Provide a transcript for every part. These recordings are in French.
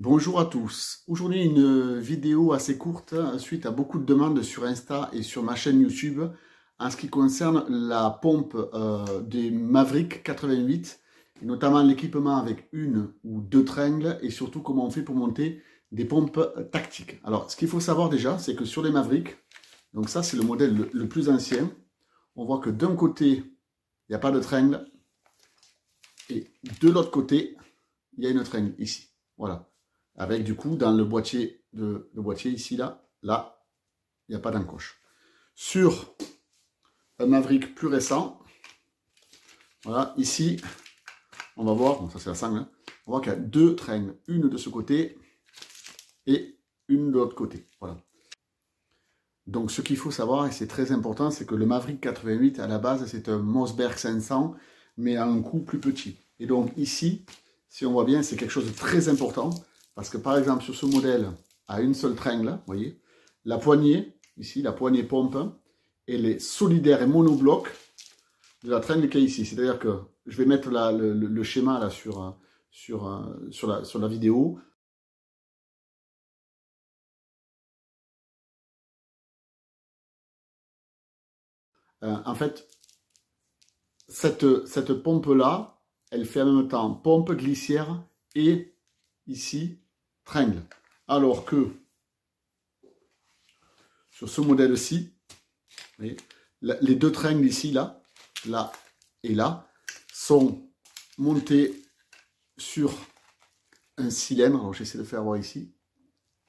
Bonjour à tous. Aujourd'hui, une vidéo assez courte suite à beaucoup de demandes sur Insta et sur ma chaîne YouTube en ce qui concerne la pompe des Maverick 88, et notamment l'équipement avec une ou deux tringles et surtout comment on fait pour monter des pompes tactiques. Alors, ce qu'il faut savoir déjà, c'est que sur les Maverick, donc ça c'est le modèle le plus ancien, on voit que d'un côté, il n'y a pas de tringle et de l'autre côté, il y a une tringle ici. Voilà. Avec du coup, dans le boîtier, ici, là, il n'y a pas d'encoche. Sur un Maverick plus récent, voilà, ici, on va voir, bon, ça c'est la sangle, hein, on voit qu'il y a deux tringles, une de ce côté et une de l'autre côté. Voilà. Donc ce qu'il faut savoir, et c'est très important, c'est que le Maverick 88, à la base, c'est un Mossberg 500, mais à un coût plus petit. Et donc ici, si on voit bien, c'est quelque chose de très important. Parce que par exemple, sur ce modèle, à une seule tringle, vous voyez, la poignée, ici, la poignée pompe, elle est solidaire et monobloc de la tringle qu'il y a ici. C'est-à-dire que je vais mettre le schéma là sur la vidéo. En fait, cette pompe-là, elle fait en même temps pompe, glissière et ici, tringle. Alors que sur ce modèle-ci, les deux tringles ici, là et là, sont montés sur un cylindre. Alors j'essaie de faire voir ici.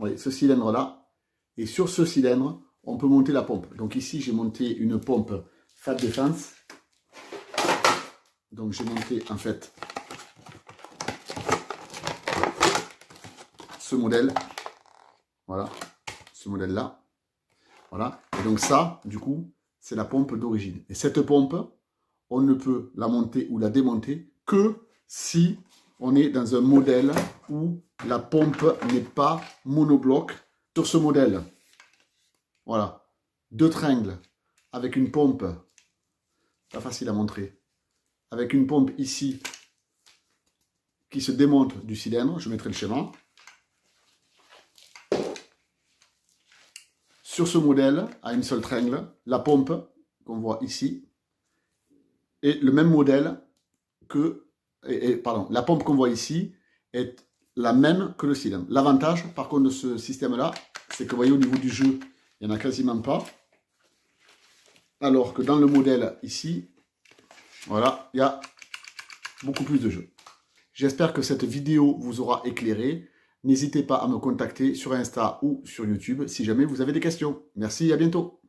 Oui, ce cylindre-là. Et sur ce cylindre, on peut monter la pompe. Donc ici, j'ai monté une pompe Fat Defense. Donc j'ai monté en fait ce modèle. Voilà, ce modèle-là. Voilà. Et donc ça, du coup, c'est la pompe d'origine. Et cette pompe, on ne peut la monter ou la démonter que si on est dans un modèle où la pompe n'est pas monobloc. Sur ce modèle, voilà, deux tringles avec une pompe, pas facile à montrer, avec une pompe ici qui se démonte du cylindre, je mettrai le schéma. Sur ce modèle, à une seule tringle, la pompe qu'on voit ici est le même modèle que, pardon, la pompe qu'on voit ici est la même que le cylindre. L'avantage, par contre, de ce système-là, c'est que vous voyez au niveau du jeu, il n'y en a quasiment pas. Alors que dans le modèle ici, voilà, il y a beaucoup plus de jeux. J'espère que cette vidéo vous aura éclairé. N'hésitez pas à me contacter sur Insta ou sur YouTube si jamais vous avez des questions. Merci, à bientôt.